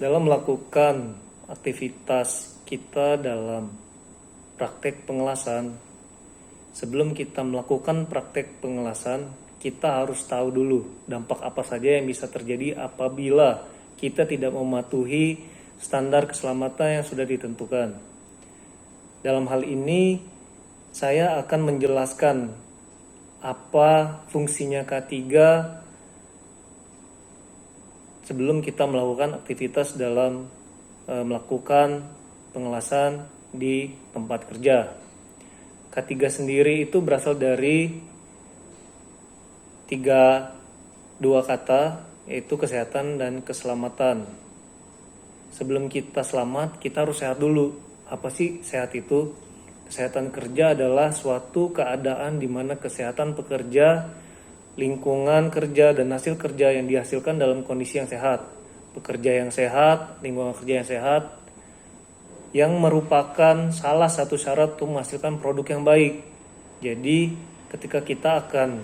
Dalam melakukan aktivitas kita dalam praktek pengelasan, sebelum kita melakukan praktek pengelasan, kita harus tahu dulu dampak apa saja yang bisa terjadi apabila kita tidak mematuhi standar keselamatan yang sudah ditentukan. Dalam hal ini, saya akan menjelaskan apa fungsinya K3 sebelum kita melakukan aktivitas dalam melakukan pengelasan di tempat kerja. K3 sendiri itu berasal dari dua kata, yaitu kesehatan dan keselamatan. Sebelum kita selamat, kita harus sehat dulu. Apa sih sehat itu? Kesehatan kerja adalah suatu keadaan di mana kesehatan pekerja, lingkungan kerja, dan hasil kerja yang dihasilkan dalam kondisi yang sehat. Pekerja yang sehat, lingkungan kerja yang sehat, yang merupakan salah satu syarat untuk menghasilkan produk yang baik. Jadi ketika kita akan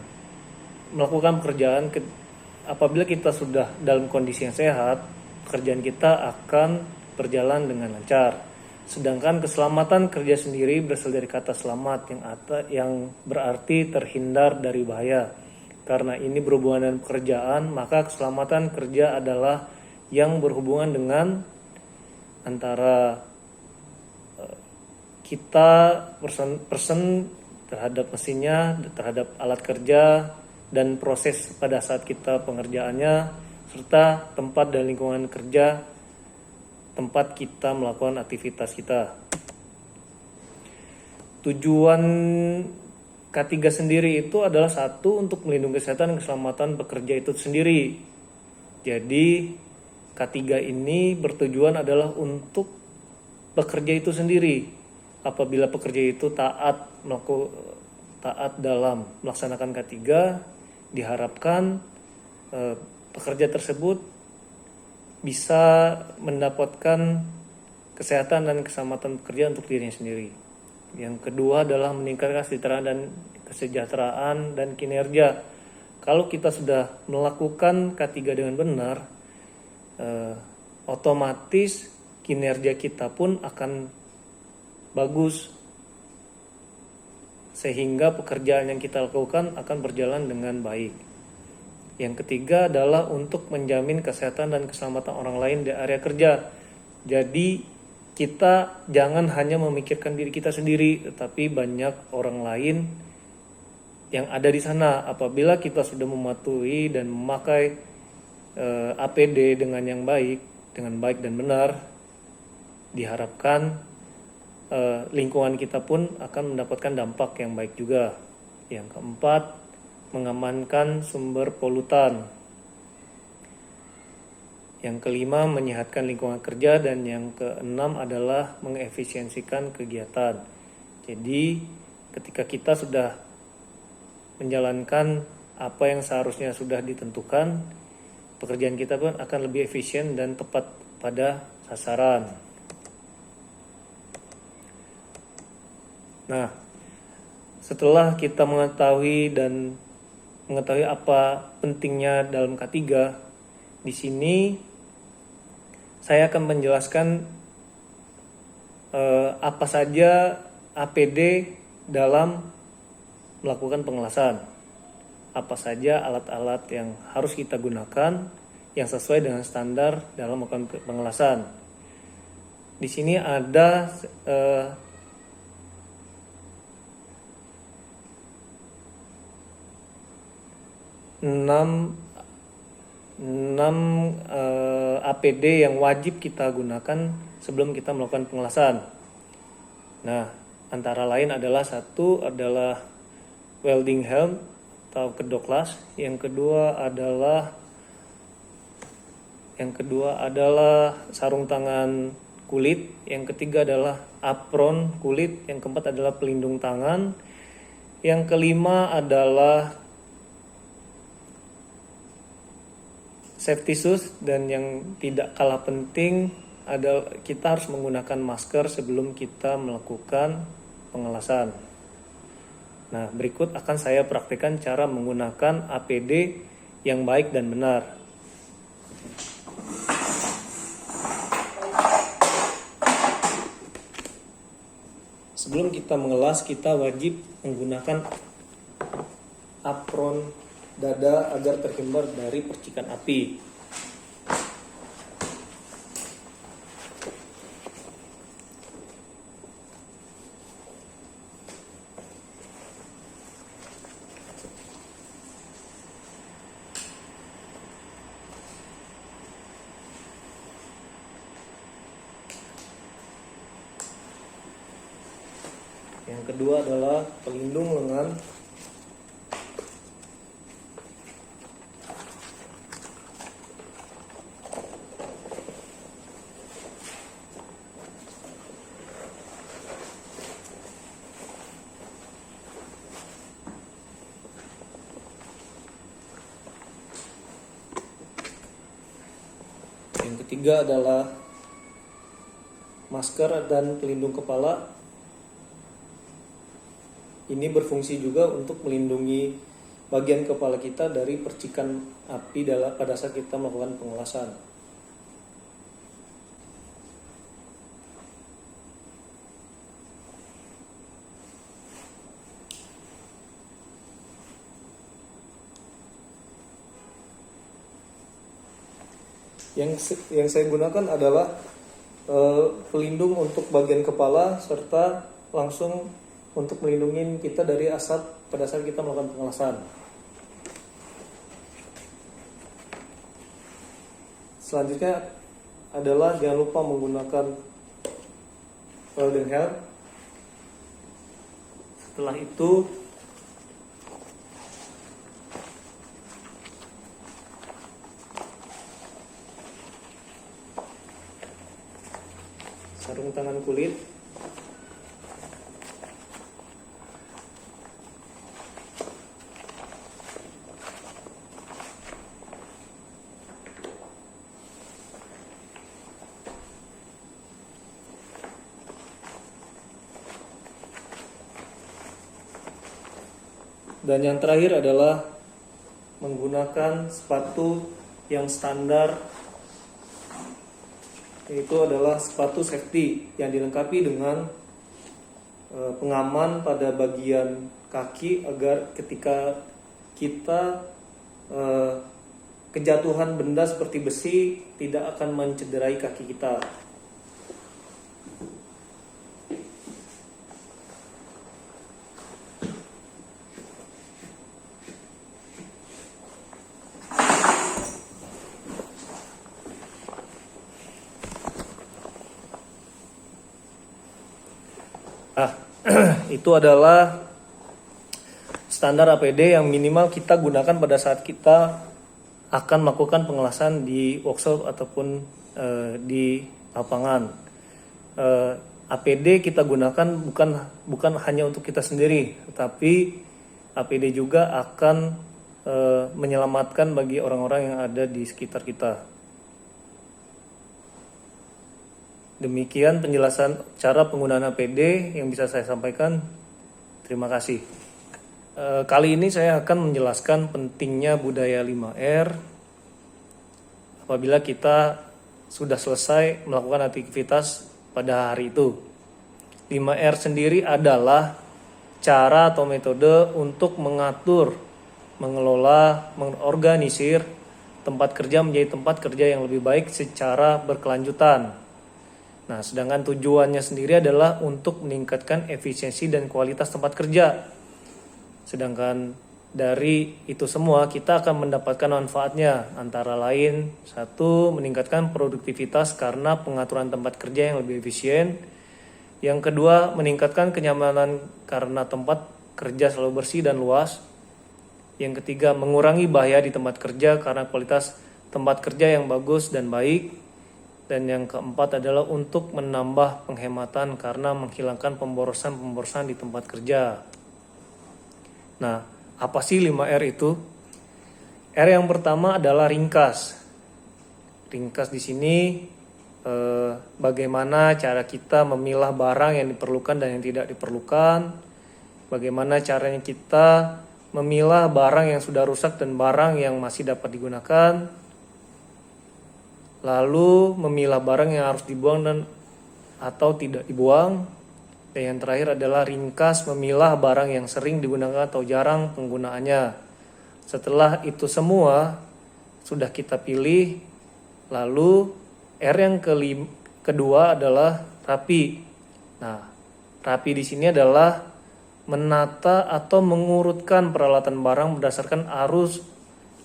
melakukan pekerjaan, apabila kita sudah dalam kondisi yang sehat, pekerjaan kita akan berjalan dengan lancar. Sedangkan keselamatan kerja sendiri berasal dari kata selamat yang berarti terhindar dari bahaya. Karena ini berhubungan dengan pekerjaan, maka keselamatan kerja adalah yang berhubungan dengan antara kita person terhadap mesinnya, terhadap alat kerja, dan proses pada saat kita pengerjaannya, serta tempat dan lingkungan kerja tempat kita melakukan aktivitas kita. Tujuan K3 sendiri itu adalah satu, untuk melindungi kesehatan dan keselamatan pekerja itu sendiri. Jadi K3 ini bertujuan adalah untuk pekerja itu sendiri. Apabila pekerja itu taat dalam melaksanakan K3, diharapkan pekerja tersebut bisa mendapatkan kesehatan dan keselamatan pekerja untuk dirinya sendiri. Yang kedua adalah meningkatkan kesejahteraan dan kinerja. Kalau kita sudah melakukan K3 dengan benar, otomatis kinerja kita pun akan bagus, sehingga pekerjaan yang kita lakukan akan berjalan dengan baik. Yang ketiga adalah untuk menjamin kesehatan dan keselamatan orang lain di area kerja. Jadi kita jangan hanya memikirkan diri kita sendiri, tetapi banyak orang lain yang ada di sana. Apabila kita sudah mematuhi dan memakai APD dengan baik dan benar, diharapkan lingkungan kita pun akan mendapatkan dampak yang baik juga. Yang keempat, mengamankan sumber polutan. Yang kelima, menyehatkan lingkungan kerja, dan yang keenam adalah mengefisiensikan kegiatan. Jadi ketika kita sudah menjalankan apa yang seharusnya sudah ditentukan, pekerjaan kita pun akan lebih efisien dan tepat pada sasaran. Nah, setelah kita mengetahui apa pentingnya dalam K3, di sini saya akan menjelaskan apa saja APD dalam melakukan pengelasan. Apa saja alat-alat yang harus kita gunakan yang sesuai dengan standar dalam melakukan pengelasan. Di sini ada 6 APD yang wajib kita gunakan sebelum kita melakukan pengelasan. Nah, antara lain adalah satu adalah welding helm atau kedoklas, yang kedua adalah sarung tangan kulit, yang ketiga adalah apron kulit, yang keempat adalah pelindung tangan, yang kelima adalah safety shoes, dan yang tidak kalah penting adalah kita harus menggunakan masker sebelum kita melakukan pengelasan. Nah, berikut akan saya praktikkan cara menggunakan APD yang baik dan benar. Sebelum kita mengelas, kita wajib menggunakan apron dada agar terhindar dari percikan api. Yang kedua adalah pelindung lengan. Yang ketiga adalah masker dan pelindung kepala. Ini berfungsi juga untuk melindungi bagian kepala kita dari percikan api pada saat kita melakukan pengelasan. Yang saya gunakan adalah pelindung untuk bagian kepala serta langsung untuk melindungi kita dari asap pada saat kita melakukan pengelasan. Selanjutnya adalah jangan lupa menggunakan welding helm. Setelah itu sarung tangan kulit. Dan yang terakhir adalah menggunakan sepatu yang standar, yaitu adalah sepatu safety yang dilengkapi dengan pengaman pada bagian kaki agar ketika kita kejatuhan benda seperti besi tidak akan mencederai kaki kita. Itu adalah standar APD yang minimal kita gunakan pada saat kita akan melakukan pengelasan di workshop ataupun di lapangan. APD kita gunakan bukan hanya untuk kita sendiri, tetapi APD juga akan menyelamatkan bagi orang-orang yang ada di sekitar kita. Demikian penjelasan cara penggunaan APD yang bisa saya sampaikan. Terima kasih. Kali ini saya akan menjelaskan pentingnya budaya 5R apabila kita sudah selesai melakukan aktivitas pada hari itu. 5R sendiri adalah cara atau metode untuk mengatur, mengelola, mengorganisir tempat kerja menjadi tempat kerja yang lebih baik secara berkelanjutan. Nah, sedangkan tujuannya sendiri adalah untuk meningkatkan efisiensi dan kualitas tempat kerja. Sedangkan dari itu semua kita akan mendapatkan manfaatnya, antara lain 1. Meningkatkan produktivitas karena pengaturan tempat kerja yang lebih efisien. Yang kedua, meningkatkan kenyamanan karena tempat kerja selalu bersih dan luas. Yang ketiga, mengurangi bahaya di tempat kerja karena kualitas tempat kerja yang bagus dan baik. Dan yang keempat adalah untuk menambah penghematan karena menghilangkan pemborosan di tempat kerja. Nah, apa sih 5R itu? R yang pertama adalah ringkas. Ringkas di sini bagaimana cara kita memilah barang yang diperlukan dan yang tidak diperlukan. Bagaimana caranya kita memilah barang yang sudah rusak dan barang yang masih dapat digunakan. Lalu memilah barang yang harus dibuang dan atau tidak dibuang. Dan yang terakhir adalah ringkas memilah barang yang sering digunakan atau jarang penggunaannya. Setelah itu semua sudah kita pilih, lalu R yang kedua adalah rapi. Nah, rapi di sini adalah menata atau mengurutkan peralatan barang berdasarkan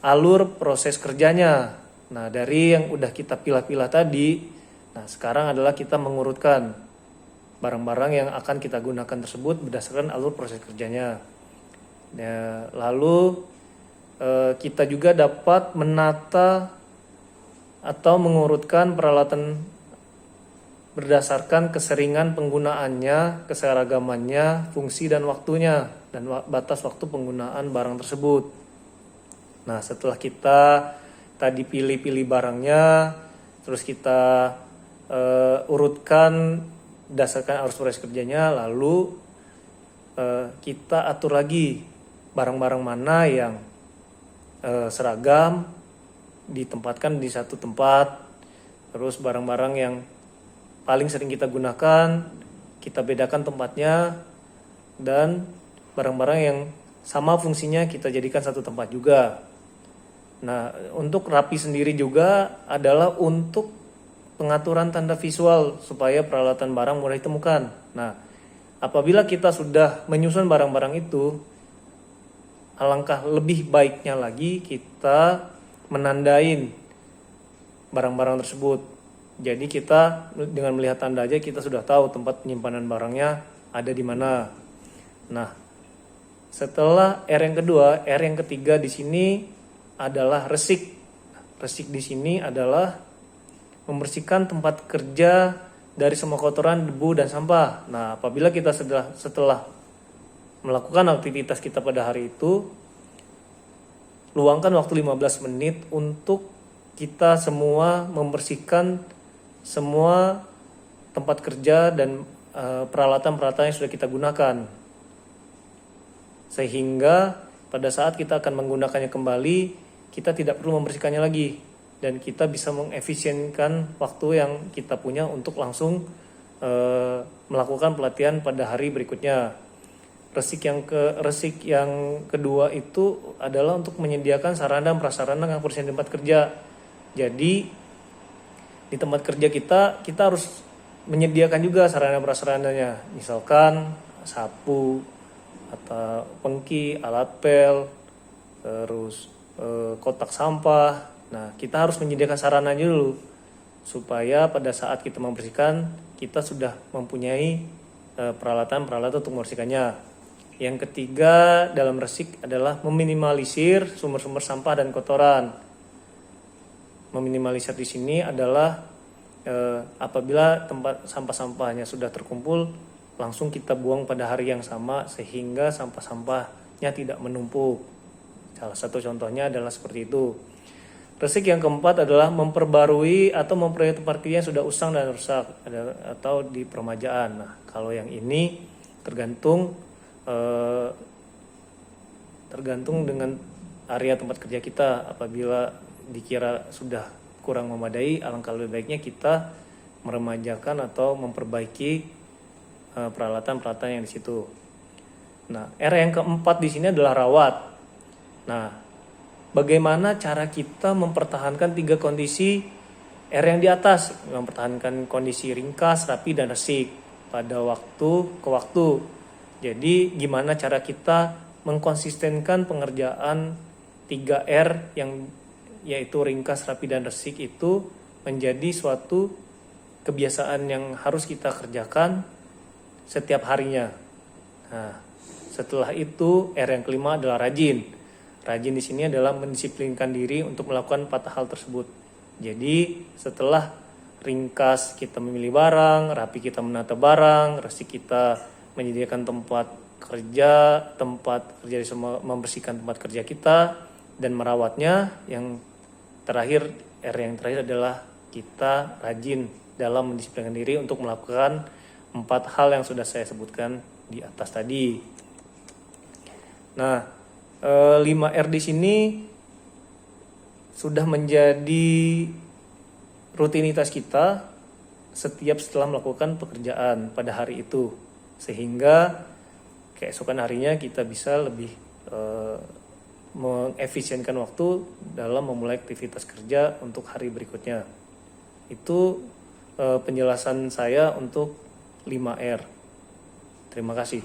alur proses kerjanya. Nah, dari yang udah kita pilah-pilah tadi, nah sekarang adalah kita mengurutkan barang-barang yang akan kita gunakan tersebut berdasarkan alur proses kerjanya. Ya, lalu kita juga dapat menata atau mengurutkan peralatan berdasarkan keseringan penggunaannya, keseragamannya, fungsi dan waktunya, dan batas waktu penggunaan barang tersebut. Nah, setelah kita tadi pilih-pilih barangnya, terus kita urutkan berdasarkan arus proses kerjanya, lalu kita atur lagi barang-barang mana yang seragam ditempatkan di satu tempat, terus barang-barang yang paling sering kita gunakan kita bedakan tempatnya, dan barang-barang yang sama fungsinya kita jadikan satu tempat juga. Nah, untuk rapi sendiri juga adalah untuk pengaturan tanda visual supaya peralatan barang mudah ditemukan. Nah, apabila kita sudah menyusun barang-barang itu, alangkah lebih baiknya lagi kita menandain barang-barang tersebut. Jadi kita dengan melihat tanda aja kita sudah tahu tempat penyimpanan barangnya ada di mana. Nah, setelah R yang kedua, R yang ketiga di sini adalah resik. Resik di sini adalah membersihkan tempat kerja dari semua kotoran, debu dan sampah. Nah, apabila kita setelah melakukan aktivitas kita pada hari itu, luangkan waktu 15 menit untuk kita semua membersihkan semua tempat kerja dan peralatan-peralatan yang sudah kita gunakan. Sehingga pada saat kita akan menggunakannya kembali, kita tidak perlu membersihkannya lagi. Dan kita bisa mengefisienkan waktu yang kita punya untuk langsung melakukan pelatihan pada hari berikutnya. Resik yang kedua itu adalah untuk menyediakan sarana dan prasarana yang harus di tempat kerja. Jadi di tempat kerja kita harus menyediakan juga sarana prasarananya, misalkan sapu atau pengki, alat pel, terus kotak sampah. Nah, kita harus menyediakan sarananya dulu supaya pada saat kita membersihkan kita sudah mempunyai peralatan-peralatan untuk membersihkannya. Yang ketiga dalam resik adalah meminimalisir sumber-sumber sampah dan kotoran. Meminimalisir di sini adalah apabila tempat sampah-sampahnya sudah terkumpul, langsung kita buang pada hari yang sama sehingga sampah-sampahnya tidak menumpuk. Salah satu contohnya adalah seperti itu. Resik yang keempat adalah memperbarui atau memperbaiki tempat kerja yang sudah usang dan rusak atau di permajaan. Nah, kalau yang ini tergantung dengan area tempat kerja kita. Apabila dikira sudah kurang memadai, alangkah lebih baiknya kita meremajakan atau memperbaiki peralatan-peralatan yang di situ. Nah, R yang keempat di sini adalah rawat. Nah, bagaimana cara kita mempertahankan tiga kondisi R yang di atas, mempertahankan kondisi ringkas, rapi, dan resik pada waktu ke waktu. Jadi gimana cara kita mengkonsistenkan pengerjaan 3R yang yaitu ringkas, rapi, dan resik itu menjadi suatu kebiasaan yang harus kita kerjakan setiap harinya. Nah, setelah itu R yang kelima adalah rajin. Rajin di sini adalah mendisiplinkan diri untuk melakukan 4 hal tersebut. Jadi setelah ringkas kita memilih barang, rapi kita menata barang, resik kita menyediakan tempat kerja di semua, membersihkan tempat kerja kita dan merawatnya. Yang terakhir, R yang terakhir adalah kita rajin dalam mendisiplinkan diri untuk melakukan 4 hal yang sudah saya sebutkan di atas tadi. Nah, 5R di sini sudah menjadi rutinitas kita setiap setelah melakukan pekerjaan pada hari itu. sehingga keesokan harinya kita bisa lebih mengefisienkan waktu dalam memulai aktivitas kerja untuk hari berikutnya. Itu penjelasan saya untuk 5R. Terima kasih.